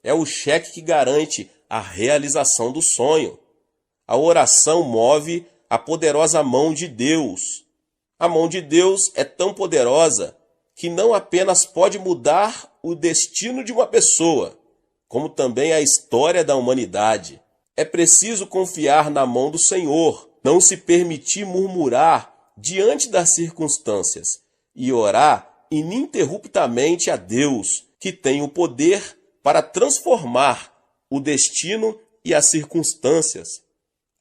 é o cheque que garante a realização do sonho. A oração move a poderosa mão de Deus. A mão de Deus é tão poderosa que não apenas pode mudar o destino de uma pessoa, como também a história da humanidade. É preciso confiar na mão do Senhor, não se permitir murmurar diante das circunstâncias e orar ininterruptamente a Deus, que tem o poder para transformar o destino e as circunstâncias.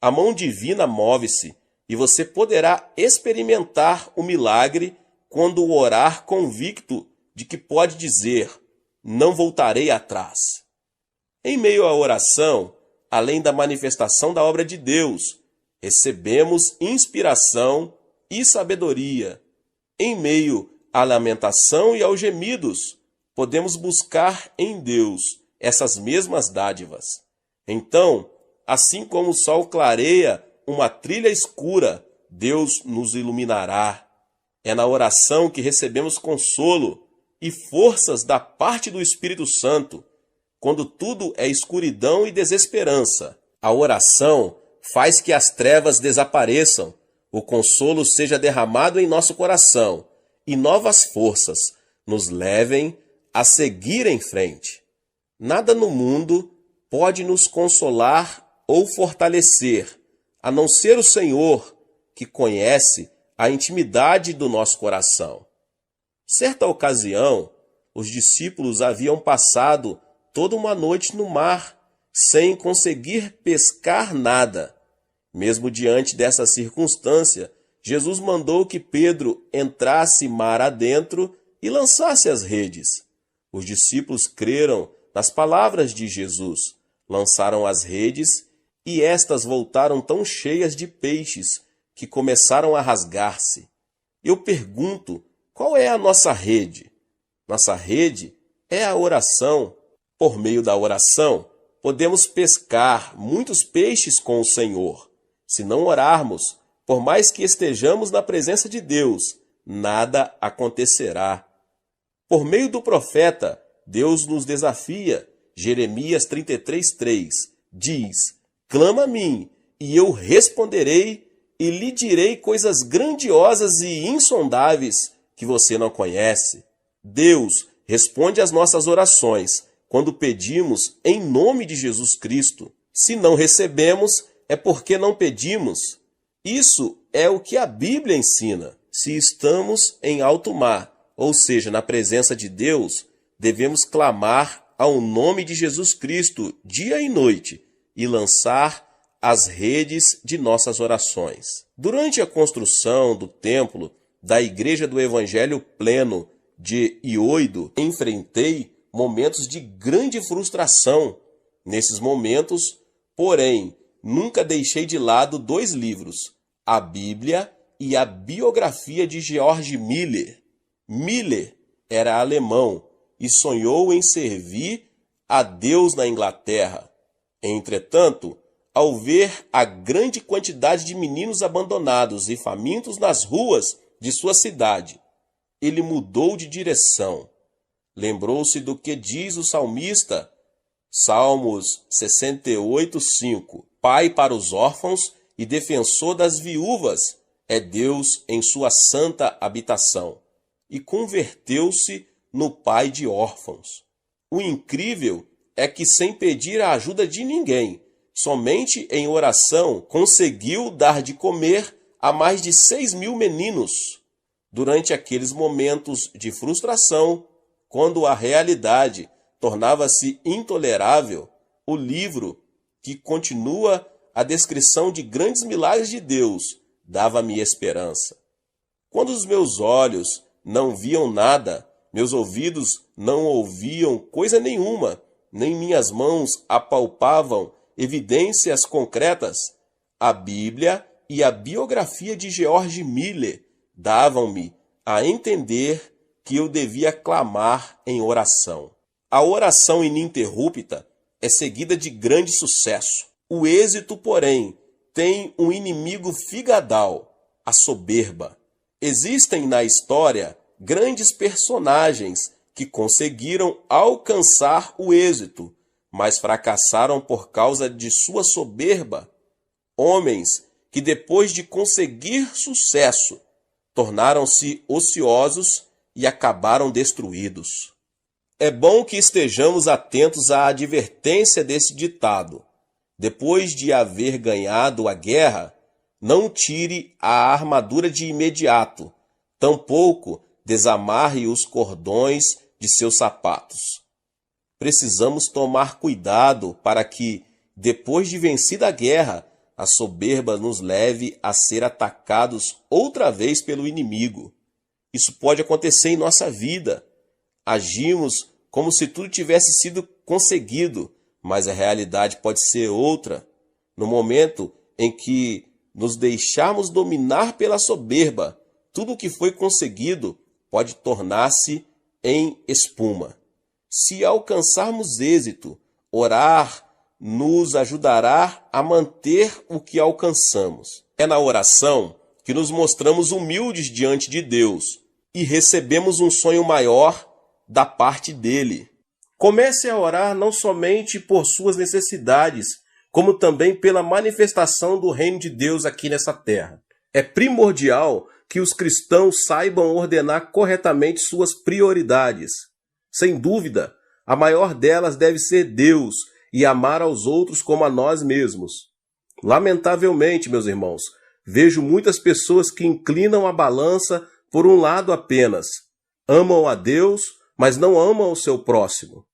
A mão divina move-se e você poderá experimentar o milagre quando orar convicto de que pode dizer: não voltarei atrás. Em meio à oração, além da manifestação da obra de Deus, recebemos inspiração e sabedoria. Em meio à lamentação e aos gemidos, podemos buscar em Deus essas mesmas dádivas. Então, assim como o sol clareia uma trilha escura, Deus nos iluminará. É na oração que recebemos consolo e forças da parte do Espírito Santo, quando tudo é escuridão e desesperança. A oração faz que as trevas desapareçam, o consolo seja derramado em nosso coração e novas forças nos levem a seguir em frente. Nada no mundo pode nos consolar ou fortalecer, a não ser o Senhor, que conhece a intimidade do nosso coração. Certa ocasião, os discípulos haviam passado toda uma noite no mar, sem conseguir pescar nada. Mesmo diante dessa circunstância, Jesus mandou que Pedro entrasse mar adentro e lançasse as redes. Os discípulos creram nas palavras de Jesus, lançaram as redes e estas voltaram tão cheias de peixes que começaram a rasgar-se. Eu pergunto, qual é a nossa rede? Nossa rede é a oração. Por meio da oração, podemos pescar muitos peixes com o Senhor. Se não orarmos, por mais que estejamos na presença de Deus, nada acontecerá. Por meio do profeta, Deus nos desafia. Jeremias 33:3 diz: clama a mim, e eu responderei, e lhe direi coisas grandiosas e insondáveis que você não conhece. Deus responde às nossas orações quando pedimos em nome de Jesus Cristo. Se não recebemos, é porque não pedimos. Isso é o que a Bíblia ensina. Se estamos em alto mar, ou seja, na presença de Deus, devemos clamar ao nome de Jesus Cristo dia e noite e lançar as redes de nossas orações. Durante a construção do templo da Igreja do Evangelho Pleno de Ioido, enfrentei momentos de grande frustração. Nesses momentos, porém, nunca deixei de lado 2 livros, a Bíblia e a biografia de George Miller. Miller era alemão e sonhou em servir a Deus na Inglaterra. Entretanto, ao ver a grande quantidade de meninos abandonados e famintos nas ruas de sua cidade, ele mudou de direção. Lembrou-se do que diz o salmista, Salmos 68:5. Pai para os órfãos e defensor das viúvas é Deus em sua santa habitação. E converteu-se no pai de órfãos. O incrível é que, sem pedir a ajuda de ninguém, somente em oração, conseguiu dar de comer a mais de 6.000 meninos. Durante aqueles momentos de frustração, quando a realidade tornava-se intolerável, o livro, que continua a descrição de grandes milagres de Deus, dava-me esperança. Quando os meus olhos não viam nada, meus ouvidos não ouviam coisa nenhuma, nem minhas mãos apalpavam evidências concretas, a Bíblia e a biografia de George Miller davam-me a entender que eu devia clamar em oração. A oração ininterrupta é seguida de grande sucesso. O êxito, porém, tem um inimigo figadal, a soberba. Existem na história grandes personagens que conseguiram alcançar o êxito, mas fracassaram por causa de sua soberba. Homens que, depois de conseguir sucesso, tornaram-se ociosos e acabaram destruídos. É bom que estejamos atentos à advertência desse ditado. Depois de haver ganhado a guerra, não tire a armadura de imediato, tampouco desamarre os cordões de seus sapatos. Precisamos tomar cuidado para que, depois de vencida a guerra, a soberba nos leve a ser atacados outra vez pelo inimigo. Isso pode acontecer em nossa vida. Agimos como se tudo tivesse sido conseguido, mas a realidade pode ser outra. No momento em que nos deixarmos dominar pela soberba, tudo o que foi conseguido pode tornar-se em espuma. Se alcançarmos êxito, orar nos ajudará a manter o que alcançamos. É na oração que nos mostramos humildes diante de Deus e recebemos um sonho maior da parte dele. Comece a orar não somente por suas necessidades, como também pela manifestação do reino de Deus aqui nessa terra. É primordial que os cristãos saibam ordenar corretamente suas prioridades. Sem dúvida, a maior delas deve ser Deus e amar aos outros como a nós mesmos. Lamentavelmente, meus irmãos, vejo muitas pessoas que inclinam a balança por um lado apenas. Amam a Deus, mas não amam o seu próximo.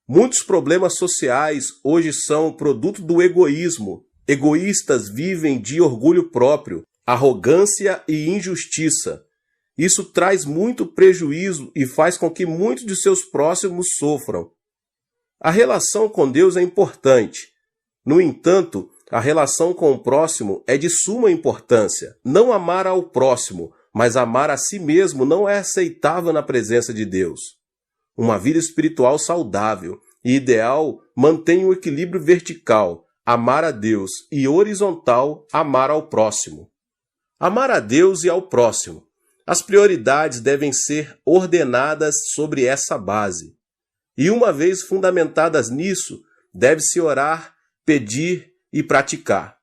Muitos problemas sociais hoje são produto do egoísmo. Egoístas vivem de orgulho próprio, arrogância e injustiça. Isso traz muito prejuízo e faz com que muitos de seus próximos sofram. A relação com Deus é importante. No entanto, a relação com o próximo é de suma importância. Não amar ao próximo, mas amar a si mesmo não é aceitável na presença de Deus. Uma vida espiritual saudável e ideal mantém o equilíbrio vertical, amar a Deus, e horizontal, amar ao próximo. Amar a Deus e ao próximo. As prioridades devem ser ordenadas sobre essa base. E uma vez fundamentadas nisso, deve-se orar, pedir e praticar.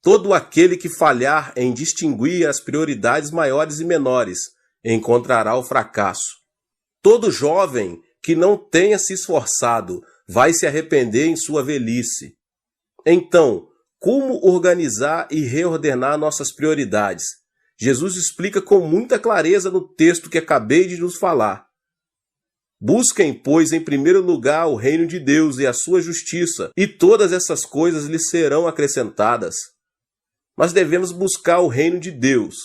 Todo aquele que falhar em distinguir as prioridades maiores e menores encontrará o fracasso. Todo jovem que não tenha se esforçado vai se arrepender em sua velhice. Então, como organizar e reordenar nossas prioridades? Jesus explica com muita clareza no texto que acabei de nos falar. Busquem, pois, em primeiro lugar o reino de Deus e a sua justiça, e todas essas coisas lhes serão acrescentadas. Mas devemos buscar o reino de Deus.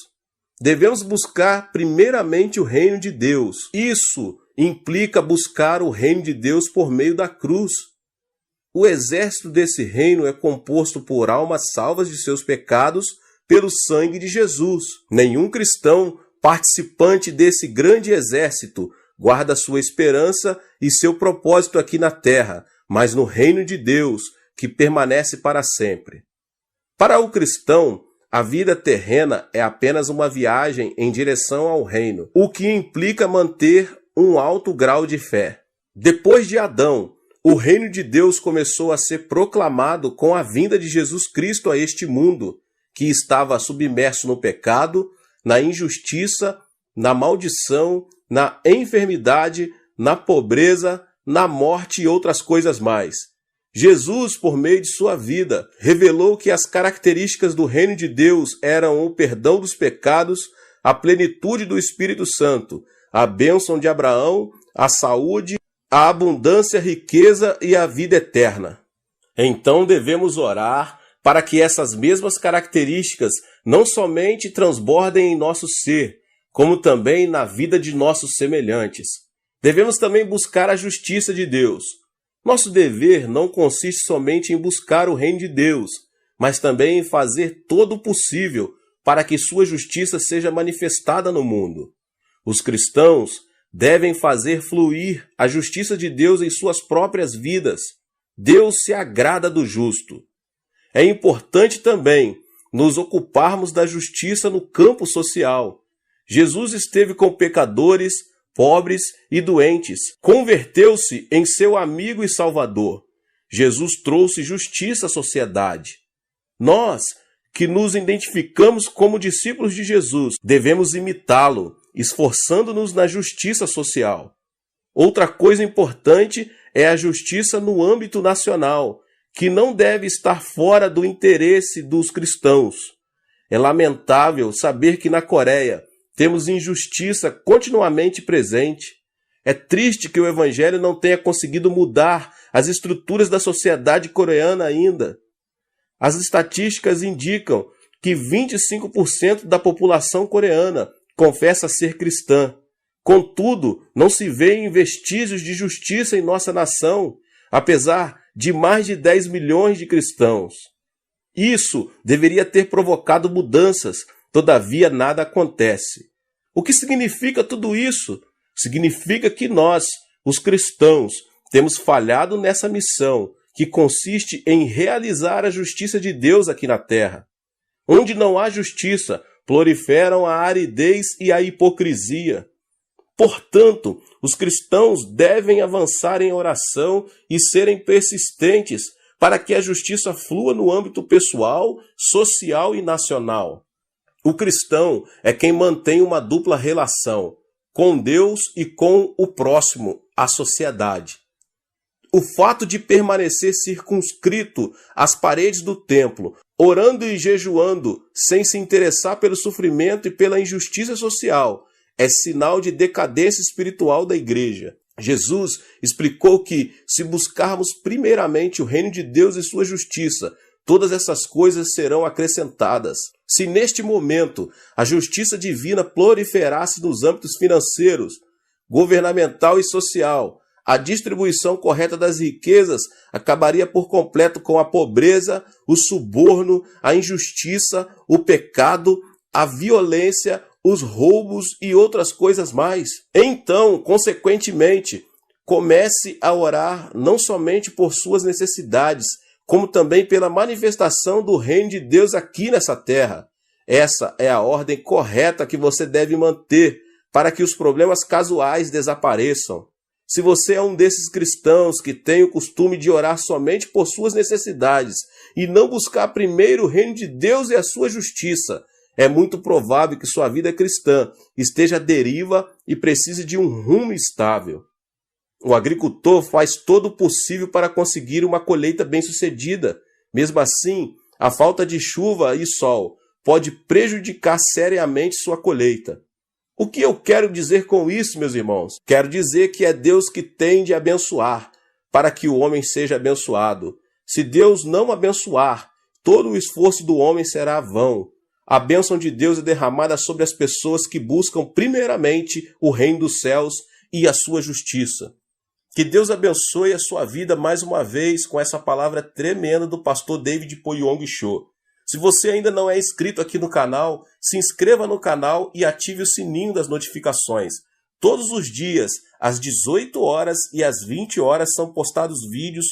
Devemos buscar primeiramente o reino de Deus. Isso implica buscar o reino de Deus por meio da cruz. O exército desse reino é composto por almas salvas de seus pecados pelo sangue de Jesus. Nenhum cristão participante desse grande exército guarda sua esperança e seu propósito aqui na terra, mas no reino de Deus, que permanece para sempre. Para o cristão, a vida terrena é apenas uma viagem em direção ao reino, o que implica manter um alto grau de fé. Depois de Adão, o reino de Deus começou a ser proclamado com a vinda de Jesus Cristo a este mundo, que estava submerso no pecado, na injustiça, na maldição, na enfermidade, na pobreza, na morte e outras coisas mais. Jesus, por meio de sua vida, revelou que as características do reino de Deus eram o perdão dos pecados, a plenitude do Espírito Santo, a bênção de Abraão, a saúde, a abundância, a riqueza e a vida eterna. Então devemos orar para que essas mesmas características não somente transbordem em nosso ser, como também na vida de nossos semelhantes. Devemos também buscar a justiça de Deus. Nosso dever não consiste somente em buscar o reino de Deus, mas também em fazer todo o possível para que sua justiça seja manifestada no mundo. Os cristãos devem fazer fluir a justiça de Deus em suas próprias vidas. Deus se agrada do justo. É importante também nos ocuparmos da justiça no campo social. Jesus esteve com pecadores, pobres e doentes. Converteu-se em seu amigo e salvador. Jesus trouxe justiça à sociedade. Nós, que nos identificamos como discípulos de Jesus, devemos imitá-lo, esforçando-nos na justiça social. Outra coisa importante é a justiça no âmbito nacional, que não deve estar fora do interesse dos cristãos. É lamentável saber que na Coreia temos injustiça continuamente presente. É triste que o Evangelho não tenha conseguido mudar as estruturas da sociedade coreana ainda. As estatísticas indicam que 25% da população coreana confessa ser cristã. Contudo, não se vêem vestígios de justiça em nossa nação, apesar de mais de 10 milhões de cristãos. Isso deveria ter provocado mudanças, todavia nada acontece. O que significa tudo isso? Significa que nós, os cristãos, temos falhado nessa missão, que consiste em realizar a justiça de Deus aqui na terra. Onde não há justiça, proliferam a aridez e a hipocrisia. Portanto, os cristãos devem avançar em oração e serem persistentes para que a justiça flua no âmbito pessoal, social e nacional. O cristão é quem mantém uma dupla relação com Deus e com o próximo, a sociedade. O fato de permanecer circunscrito às paredes do templo, orando e jejuando, sem se interessar pelo sofrimento e pela injustiça social, é sinal de decadência espiritual da igreja. Jesus explicou que, se buscarmos primeiramente o reino de Deus e sua justiça, todas essas coisas serão acrescentadas. Se neste momento a justiça divina proliferasse nos âmbitos financeiros, governamental e social, a distribuição correta das riquezas acabaria por completo com a pobreza, o suborno, a injustiça, o pecado, a violência, os roubos e outras coisas mais. Então, consequentemente, comece a orar não somente por suas necessidades, como também pela manifestação do reino de Deus aqui nessa terra. Essa é a ordem correta que você deve manter para que os problemas casuais desapareçam. Se você é um desses cristãos que tem o costume de orar somente por suas necessidades e não buscar primeiro o reino de Deus e a sua justiça, é muito provável que sua vida cristã esteja à deriva e precise de um rumo estável. O agricultor faz todo o possível para conseguir uma colheita bem-sucedida. Mesmo assim, a falta de chuva e sol pode prejudicar seriamente sua colheita. O que eu quero dizer com isso, meus irmãos? Quero dizer que é Deus que tem de abençoar, para que o homem seja abençoado. Se Deus não abençoar, todo o esforço do homem será vão. A bênção de Deus é derramada sobre as pessoas que buscam primeiramente o reino dos céus e a sua justiça. Que Deus abençoe a sua vida mais uma vez com essa palavra tremenda do pastor David Poyong Cho. Se você ainda não é inscrito aqui no canal, se inscreva no canal e ative o sininho das notificações. Todos os dias, às 18 horas e às 20 horas, são postados vídeos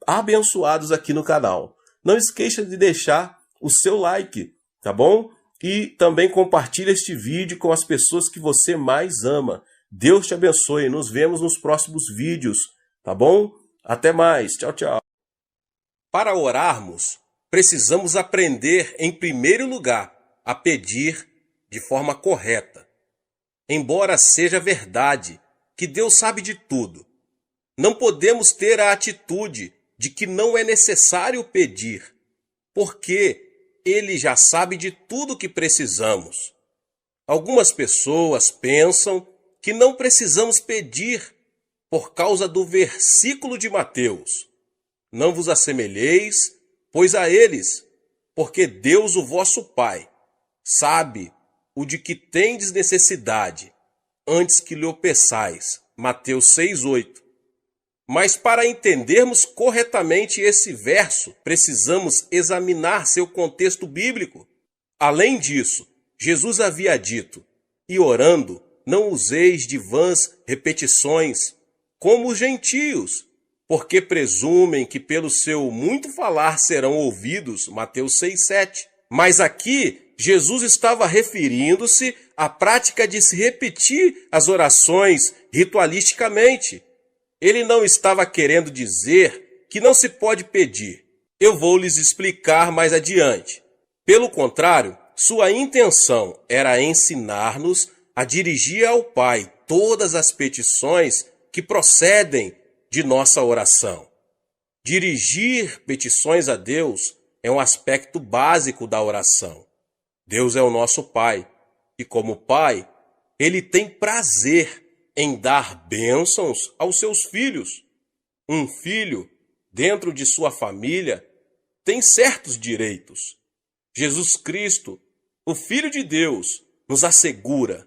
abençoados aqui no canal. Não esqueça de deixar o seu like, tá bom? E também compartilhe este vídeo com as pessoas que você mais ama. Deus te abençoe. Nos vemos nos próximos vídeos, tá bom? Até mais. Tchau, tchau. Para orarmos, precisamos aprender, em primeiro lugar, a pedir de forma correta. Embora seja verdade que Deus sabe de tudo, não podemos ter a atitude de que não é necessário pedir, porque Ele já sabe de tudo que precisamos. Algumas pessoas pensam que não precisamos pedir por causa do versículo de Mateus. Não vos assemelheis, pois a eles, porque Deus, o vosso Pai, sabe o de que tendes necessidade, antes que lhe o peçais. Mateus 6:8. Mas para entendermos corretamente esse verso, precisamos examinar seu contexto bíblico. Além disso, Jesus havia dito: e orando, não useis de vãs repetições, como os gentios, porque presumem que pelo seu muito falar serão ouvidos. Mateus 6:7. Mas aqui, Jesus estava referindo-se a prática de se repetir as orações ritualisticamente. Ele não estava querendo dizer que não se pode pedir. Eu vou lhes explicar mais adiante. Pelo contrário, sua intenção era ensinar-nos a dirigir ao Pai todas as petições que procedem de nossa oração. Dirigir petições a Deus é um aspecto básico da oração. Deus é o nosso Pai, e como Pai, Ele tem prazer em dar bênçãos aos seus filhos. Um filho, dentro de sua família, tem certos direitos. Jesus Cristo, o Filho de Deus, nos assegura: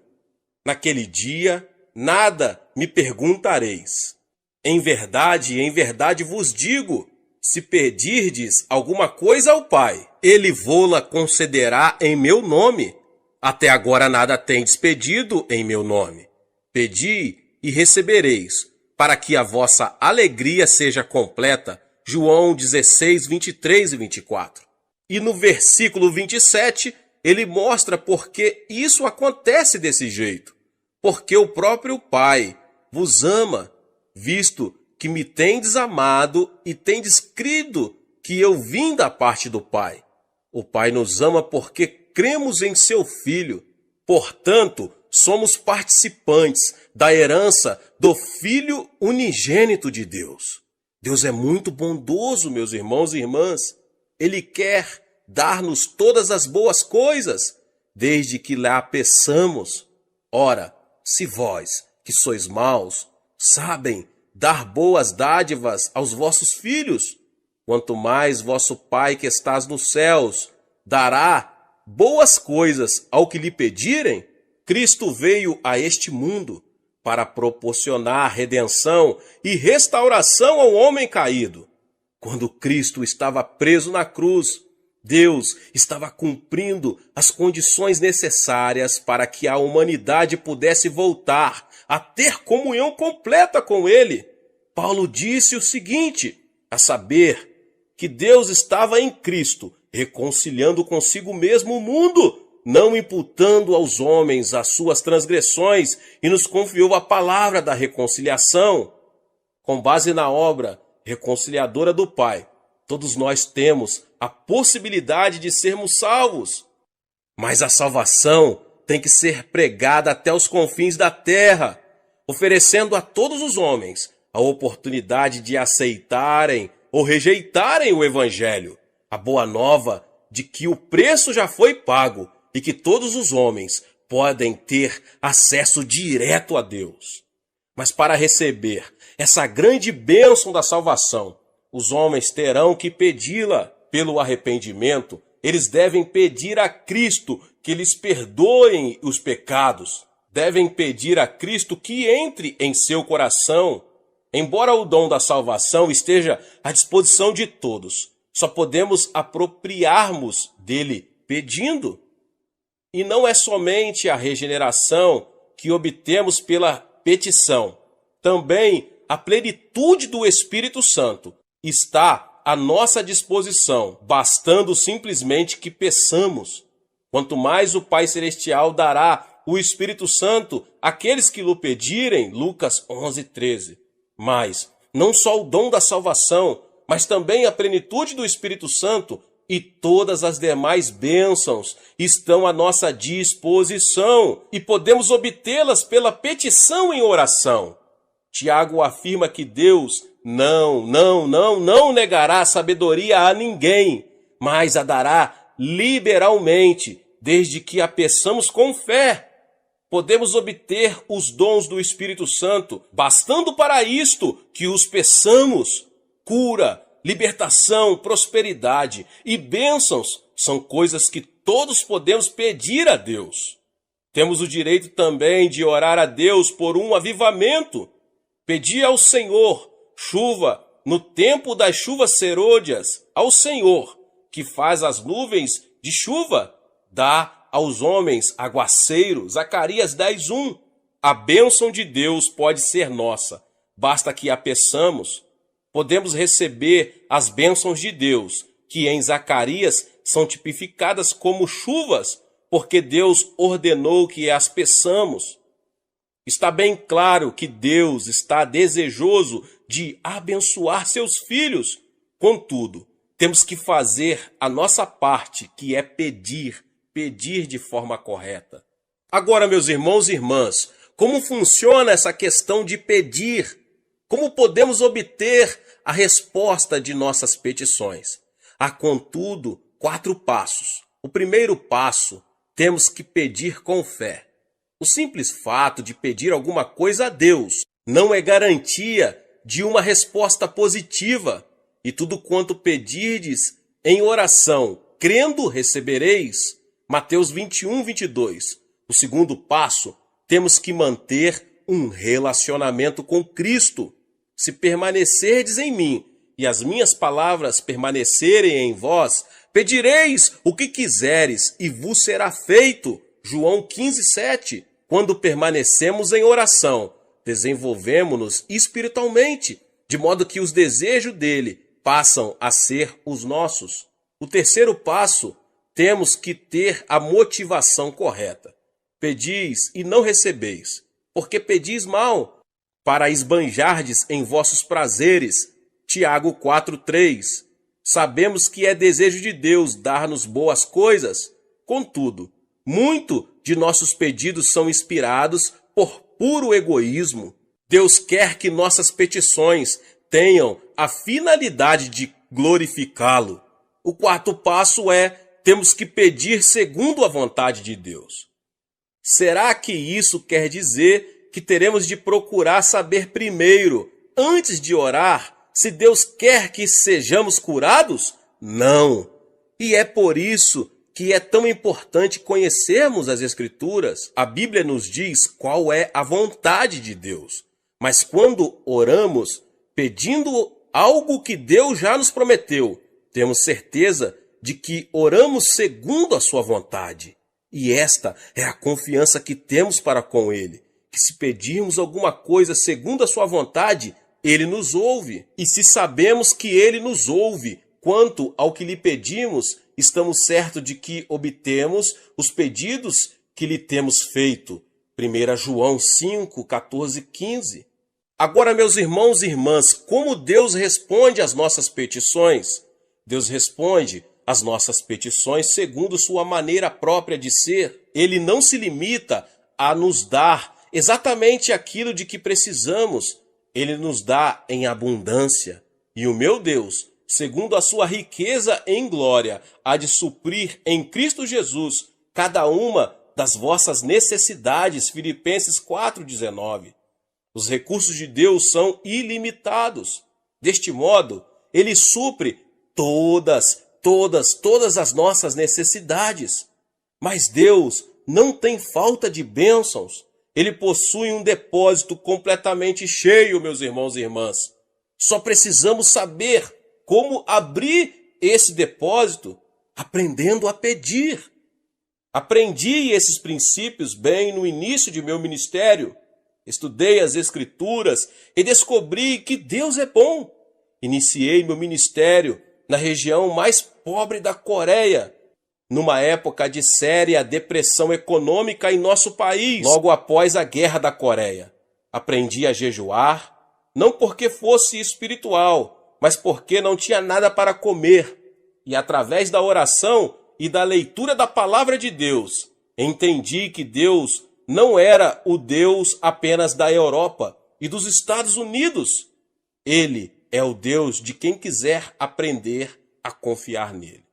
naquele dia, nada me perguntareis. Em verdade vos digo, se pedirdes alguma coisa ao Pai, Ele vô-la concederá em meu nome. Até agora nada tendes pedido em meu nome. Pedi e recebereis, para que a vossa alegria seja completa. João 16, 23 e 24. E no versículo 27, ele mostra por que isso acontece desse jeito. Porque o próprio Pai vos ama, visto que me tendes amado e tendes crido que eu vim da parte do Pai. O Pai nos ama porque cremos em seu Filho. Portanto, somos participantes da herança do Filho unigênito de Deus. Deus é muito bondoso, meus irmãos e irmãs. Ele quer dar-nos todas as boas coisas, desde que lá peçamos. Ora, se vós, que sois maus, sabem dar boas dádivas aos vossos filhos, quanto mais vosso Pai que estás nos céus dará boas coisas ao que lhe pedirem. Cristo veio a este mundo para proporcionar redenção e restauração ao homem caído. Quando Cristo estava preso na cruz, Deus estava cumprindo as condições necessárias para que a humanidade pudesse voltar a ter comunhão completa com Ele. Paulo disse o seguinte, a saber, que Deus estava em Cristo, reconciliando consigo mesmo o mundo, não imputando aos homens as suas transgressões, e nos confiou a palavra da reconciliação. Com base na obra reconciliadora do Pai, todos nós temos a possibilidade de sermos salvos. Mas a salvação tem que ser pregada até os confins da terra, oferecendo a todos os homens a oportunidade de aceitarem ou rejeitarem o Evangelho, a boa nova de que o preço já foi pago e que todos os homens podem ter acesso direto a Deus. Mas para receber essa grande bênção da salvação, os homens terão que pedi-la pelo arrependimento. Eles devem pedir a Cristo que lhes perdoem os pecados. Devem pedir a Cristo que entre em seu coração. Embora o dom da salvação esteja à disposição de todos, só podemos apropriarmos dele pedindo. E não é somente a regeneração que obtemos pela petição. Também a plenitude do Espírito Santo está à nossa disposição, bastando simplesmente que peçamos. Quanto mais o Pai Celestial dará o Espírito Santo àqueles que lhe pedirem, Lucas 11:13. Mas não só o dom da salvação, mas também a plenitude do Espírito Santo e todas as demais bênçãos estão à nossa disposição e podemos obtê-las pela petição em oração. Tiago afirma que Deus não negará sabedoria a ninguém, mas a dará liberalmente, desde que a peçamos com fé. Podemos obter os dons do Espírito Santo, bastando para isto que os peçamos. Cura, libertação, prosperidade e bênçãos são coisas que todos podemos pedir a Deus. Temos o direito também de orar a Deus por um avivamento. Pedir ao Senhor chuva no tempo das chuvas serôdias, ao Senhor que faz as nuvens de chuva, dá aos homens aguaceiro. Zacarias 10:1. A bênção de Deus pode ser nossa, basta que a peçamos. Podemos receber as bênçãos de Deus, que em Zacarias são tipificadas como chuvas, porque Deus ordenou que as peçamos. Está bem claro que Deus está desejoso de abençoar seus filhos. Contudo, temos que fazer a nossa parte, que é pedir de forma correta. Agora, meus irmãos e irmãs, como funciona essa questão de pedir? Como podemos obter a resposta de nossas petições? Há, contudo, 4 passos. O primeiro passo, temos que pedir com fé. O simples fato de pedir alguma coisa a Deus não é garantia de uma resposta positiva. E tudo quanto pedirdes em oração, crendo, recebereis. Mateus 21, 22. O segundo passo, temos que manter um relacionamento com Cristo. Se permanecerdes em mim e as minhas palavras permanecerem em vós, pedireis o que quiseres e vos será feito. João 15, 7. Quando permanecemos em oração, desenvolvemos-nos espiritualmente, de modo que os desejos dele passam a ser os nossos. O terceiro passo, temos que ter a motivação correta. Pedis e não recebeis, porque pedis mal, para esbanjardes em vossos prazeres. Tiago 4:3. Sabemos que é desejo de Deus dar-nos boas coisas. Contudo, muito de nossos pedidos são inspirados por puro egoísmo. Deus quer que nossas petições tenham a finalidade de glorificá-lo. O quarto passo é, temos que pedir segundo a vontade de Deus. Será que isso quer dizer que teremos de procurar saber primeiro, antes de orar, se Deus quer que sejamos curados? Não. E é por isso que é tão importante conhecermos as Escrituras. A Bíblia nos diz qual é a vontade de Deus. Mas quando oramos, pedindo algo que Deus já nos prometeu, temos certeza de que oramos segundo a sua vontade. E esta é a confiança que temos para com Ele, que se pedirmos alguma coisa segundo a sua vontade, Ele nos ouve. E se sabemos que Ele nos ouve quanto ao que lhe pedimos, estamos certos de que obtemos os pedidos que lhe temos feito. 1 João 5, 14, 15. Agora, meus irmãos e irmãs, como Deus responde às nossas petições? Deus responde às nossas petições segundo sua maneira própria de ser. Ele não se limita a nos dar exatamente aquilo de que precisamos. Ele nos dá em abundância. E o meu Deus, segundo a sua riqueza em glória, há de suprir em Cristo Jesus cada uma das vossas necessidades. Filipenses 4,19. Os recursos de Deus são ilimitados. Deste modo, Ele supre todas as nossas necessidades. Mas Deus não tem falta de bênçãos. Ele possui um depósito completamente cheio, meus irmãos e irmãs. Só precisamos saber como abrir esse depósito, aprendendo a pedir. Aprendi esses princípios bem no início de meu ministério. Estudei as Escrituras e descobri que Deus é bom. Iniciei meu ministério na região mais pobre da Coreia, numa época de séria depressão econômica em nosso país, logo após a Guerra da Coreia. Aprendi a jejuar, não porque fosse espiritual, mas porque não tinha nada para comer. E através da oração e da leitura da palavra de Deus, entendi que Deus não era o Deus apenas da Europa e dos Estados Unidos. Ele é o Deus de quem quiser aprender a confiar nele.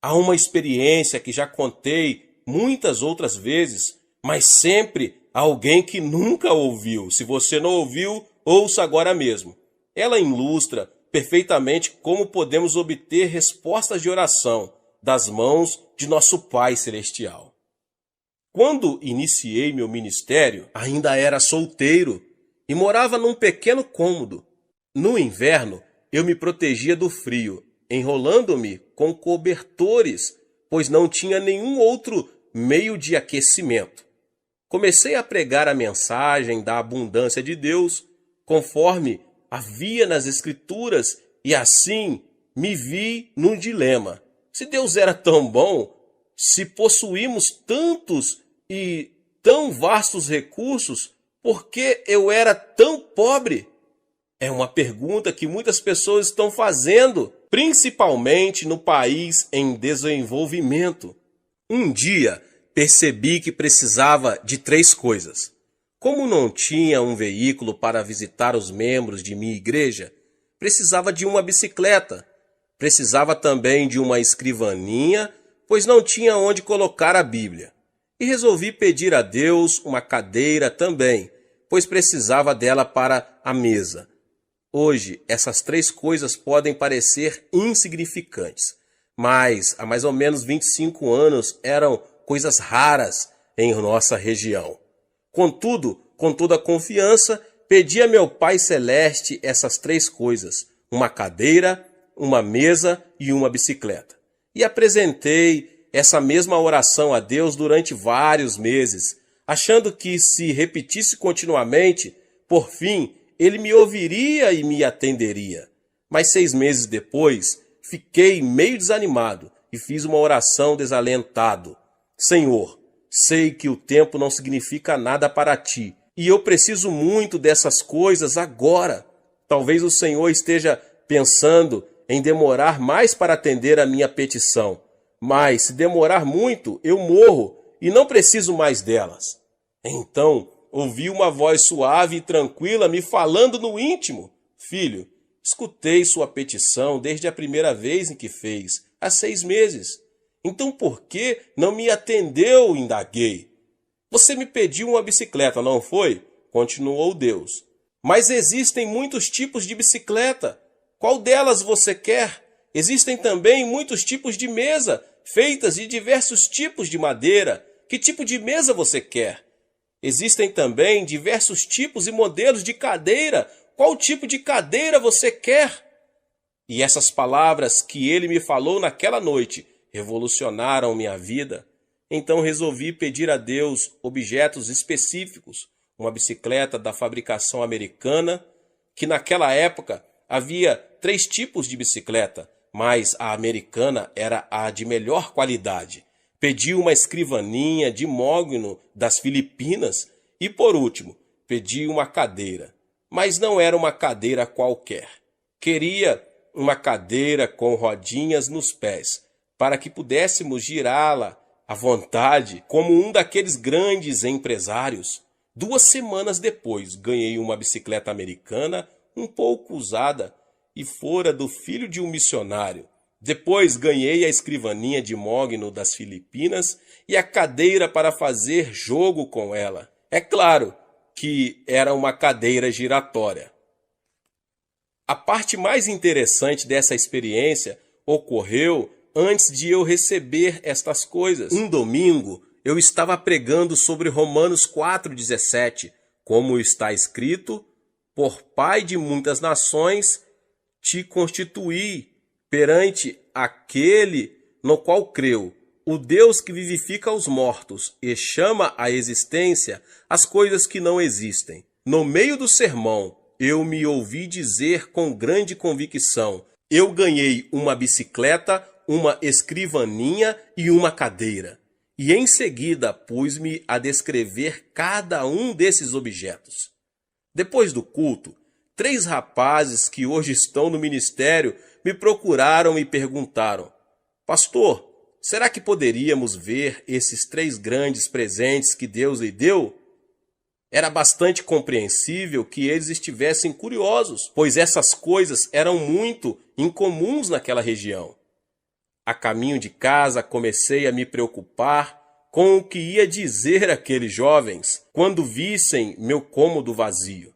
Há uma experiência que já contei muitas outras vezes, mas sempre há alguém que nunca ouviu. Se você não ouviu, ouça agora mesmo. Ela ilustra perfeitamente como podemos obter respostas de oração das mãos de nosso Pai Celestial. Quando iniciei meu ministério, ainda era solteiro e morava num pequeno cômodo. No inverno, eu me protegia do frio, enrolando-me com cobertores, pois não tinha nenhum outro meio de aquecimento. Comecei a pregar a mensagem da abundância de Deus, conforme havia nas Escrituras, e assim me vi num dilema. Se Deus era tão bom, Se possuímos tantos e tão vastos recursos, por que eu era tão pobre? É uma pergunta que muitas pessoas estão fazendo, principalmente no país em desenvolvimento. Um dia percebi que precisava de 3 coisas. Como não tinha um veículo para visitar os membros de minha igreja, precisava de uma bicicleta. Precisava também de uma escrivaninha, pois não tinha onde colocar a Bíblia. E resolvi pedir a Deus uma cadeira também, pois precisava dela para a mesa. Hoje, essas 3 coisas podem parecer insignificantes, mas há mais ou menos 25 anos eram coisas raras em nossa região. Contudo, com toda a confiança, pedi a meu Pai Celeste essas 3 coisas, uma cadeira, uma mesa e uma bicicleta. E apresentei essa mesma oração a Deus durante vários meses, achando que se repetisse continuamente, por fim, Ele me ouviria e me atenderia. Mas 6 meses depois, fiquei meio desanimado e fiz uma oração desalentado. Senhor, sei que o tempo não significa nada para ti, e eu preciso muito dessas coisas agora. Talvez o Senhor esteja pensando em demorar mais para atender a minha petição, mas se demorar muito, eu morro e não preciso mais delas. Então, ouvi uma voz suave e tranquila me falando no íntimo. Filho, escutei sua petição desde a primeira vez em que fez, há 6 meses. Então por que não me atendeu? Indaguei. Você me pediu uma bicicleta, não foi? Continuou Deus. Mas existem muitos tipos de bicicleta. Qual delas você quer? Existem também muitos tipos de mesa, feitas de diversos tipos de madeira. Que tipo de mesa você quer? Existem também diversos tipos e modelos de cadeira. Qual tipo de cadeira você quer? E essas palavras que ele me falou naquela noite revolucionaram minha vida. Então resolvi pedir a Deus objetos específicos, uma bicicleta da fabricação americana, que naquela época havia 3 tipos de bicicleta, mas a americana era a de melhor qualidade. Pedi uma escrivaninha de mogno das Filipinas e, por último, pedi uma cadeira. Mas não era uma cadeira qualquer. Queria uma cadeira com rodinhas nos pés, para que pudéssemos girá-la à vontade, como um daqueles grandes empresários. 2 semanas depois, ganhei uma bicicleta americana, um pouco usada, e fora do filho de um missionário. Depois ganhei a escrivaninha de mogno das Filipinas e a cadeira para fazer jogo com ela. É claro que era uma cadeira giratória. A parte mais interessante dessa experiência ocorreu antes de eu receber estas coisas. Um domingo, eu estava pregando sobre Romanos 4,17, como está escrito: por pai de muitas nações te constituí perante aquele no qual creu, o Deus que vivifica os mortos e chama à existência as coisas que não existem. No meio do sermão, eu me ouvi dizer com grande convicção: eu ganhei uma bicicleta, uma escrivaninha e uma cadeira. E em seguida pus-me a descrever cada um desses objetos. Depois do culto, 3 rapazes que hoje estão no ministério me procuraram e perguntaram: pastor, será que poderíamos ver esses 3 grandes presentes que Deus lhe deu? Era bastante compreensível que eles estivessem curiosos, pois essas coisas eram muito incomuns naquela região. A caminho de casa, comecei a me preocupar com o que ia dizer aqueles jovens quando vissem meu cômodo vazio.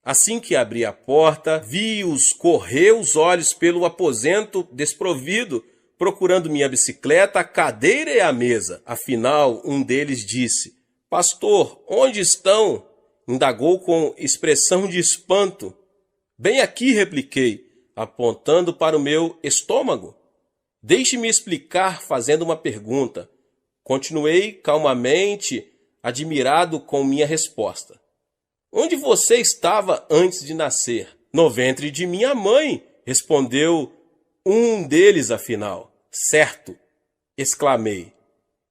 Assim que abri a porta, vi-os correr os olhos pelo aposento desprovido, procurando minha bicicleta, a cadeira e a mesa. Afinal, um deles disse: pastor, onde estão? Indagou com expressão de espanto. Bem aqui, repliquei, apontando para o meu estômago. Deixe-me explicar fazendo uma pergunta. Continuei calmamente, admirado com minha resposta. Onde você estava antes de nascer? No ventre de minha mãe, respondeu um deles afinal. Certo, exclamei.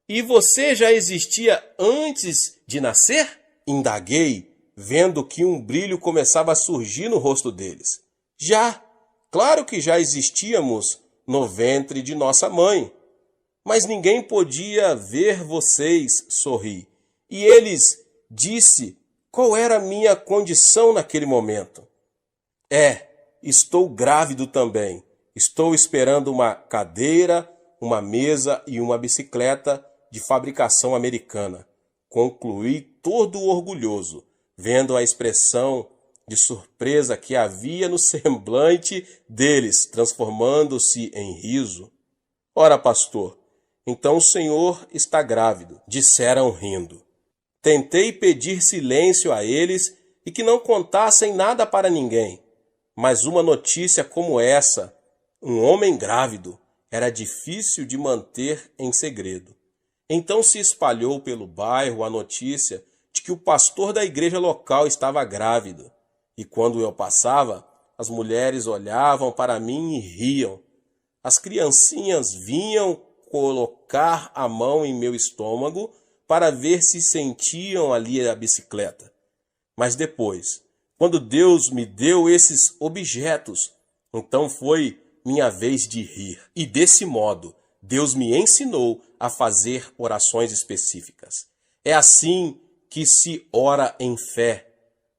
E você já existia antes de nascer? Indaguei, vendo que um brilho começava a surgir no rosto deles. Já, claro que já existíamos no ventre de nossa mãe. Mas ninguém podia ver vocês sorrir. E eles disse qual era a minha condição naquele momento. Estou grávido também. Estou esperando uma cadeira, uma mesa e uma bicicleta de fabricação americana. Concluí todo orgulhoso, vendo a expressão de surpresa que havia no semblante deles, transformando-se em riso. Ora, pastor, então o senhor está grávido, disseram rindo. Tentei pedir silêncio a eles e que não contassem nada para ninguém. Mas uma notícia como essa, um homem grávido, era difícil de manter em segredo. Então se espalhou pelo bairro a notícia de que o pastor da igreja local estava grávido. E quando eu passava, as mulheres olhavam para mim e riam. As criancinhas vinham colocar a mão em meu estômago para ver se sentiam ali a bicicleta. Mas depois, quando Deus me deu esses objetos, então foi minha vez de rir. E desse modo, Deus me ensinou a fazer orações específicas. É assim que se ora em fé.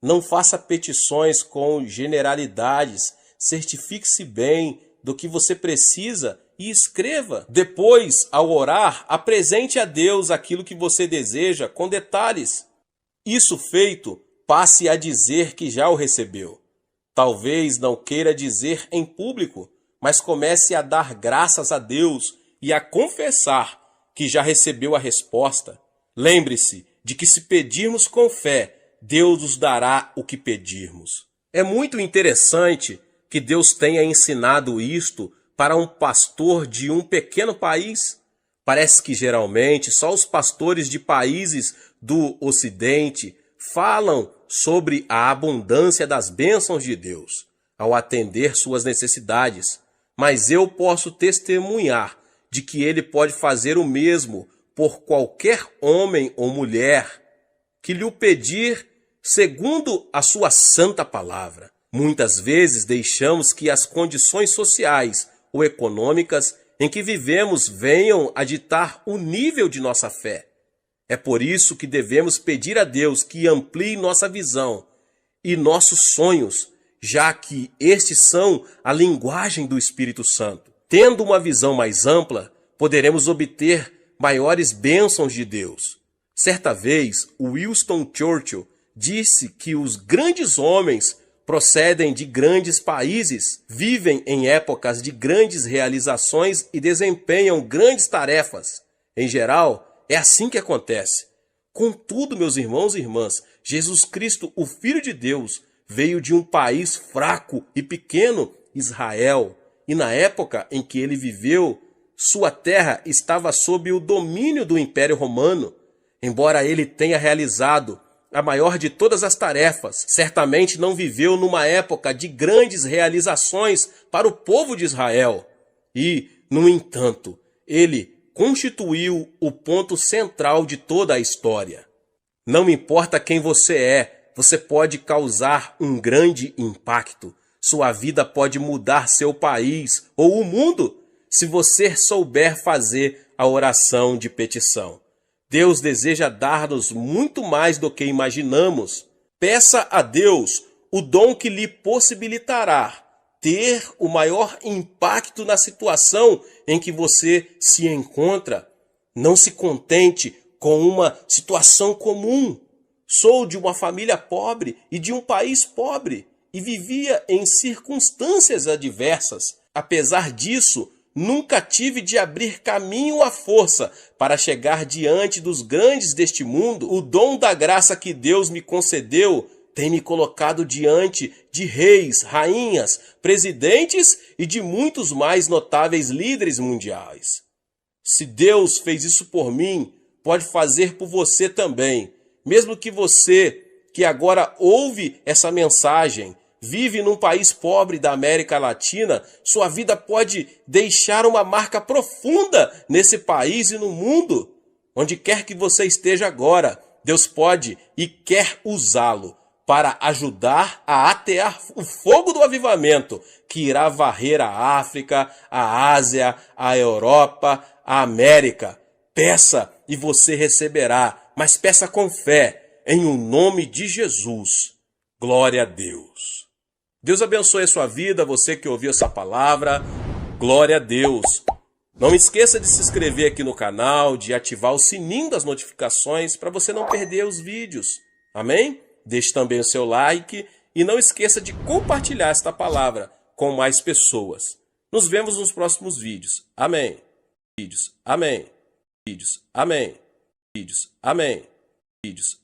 Não faça petições com generalidades. Certifique-se bem do que você precisa e escreva. Depois, ao orar, apresente a Deus aquilo que você deseja com detalhes. Isso feito, passe a dizer que já o recebeu. Talvez não queira dizer em público, mas comece a dar graças a Deus e a confessar que já recebeu a resposta. Lembre-se de que se pedirmos com fé, Deus nos dará o que pedirmos. É muito interessante que Deus tenha ensinado isto para um pastor de um pequeno país. Parece que geralmente só os pastores de países do Ocidente falam sobre a abundância das bênçãos de Deus ao atender suas necessidades. Mas eu posso testemunhar de que Ele pode fazer o mesmo por qualquer homem ou mulher que lhe o pedir segundo a sua santa palavra. Muitas vezes deixamos que as condições sociais ou econômicas em que vivemos venham a ditar o nível de nossa fé. É por isso que devemos pedir a Deus que amplie nossa visão e nossos sonhos, já que estes são a linguagem do Espírito Santo. Tendo uma visão mais ampla, poderemos obter maiores bênçãos de Deus. Certa vez, Winston Churchill disse que os grandes homens procedem de grandes países, vivem em épocas de grandes realizações e desempenham grandes tarefas. Em geral, é assim que acontece. Contudo, meus irmãos e irmãs, Jesus Cristo, o Filho de Deus, veio de um país fraco e pequeno, Israel, e na época em que ele viveu, sua terra estava sob o domínio do Império Romano. Embora ele tenha realizado a maior de todas as tarefas, certamente não viveu numa época de grandes realizações para o povo de Israel. E, no entanto, ele constituiu o ponto central de toda a história. Não importa quem você pode causar um grande impacto. Sua vida pode mudar seu país ou o mundo se você souber fazer a oração de petição. Deus deseja dar-nos muito mais do que imaginamos. Peça a Deus o dom que lhe possibilitará ter o maior impacto na situação em que você se encontra. Não se contente com uma situação comum. Sou de uma família pobre e de um país pobre e vivia em circunstâncias adversas. Apesar disso, nunca tive de abrir caminho à força para chegar diante dos grandes deste mundo. O dom da graça que Deus me concedeu tem me colocado diante de reis, rainhas, presidentes e de muitos mais notáveis líderes mundiais. Se Deus fez isso por mim, pode fazer por você também. Mesmo que você, que agora ouve essa mensagem, vive num país pobre da América Latina, sua vida pode deixar uma marca profunda nesse país e no mundo. Onde quer que você esteja agora, Deus pode e quer usá-lo para ajudar a atear o fogo do avivamento que irá varrer a África, a Ásia, a Europa, a América. Peça e você receberá, mas peça com fé, em o nome de Jesus. Glória a Deus. Deus abençoe a sua vida, você que ouviu essa palavra. Glória a Deus. Não esqueça de se inscrever aqui no canal, de ativar o sininho das notificações para você não perder os vídeos. Amém? Deixe também o seu like e não esqueça de compartilhar esta palavra com mais pessoas. Nos vemos nos próximos vídeos. Amém. Vídeos. Amém. Vídeos. Amém. Vídeos. Amém. Vídeos.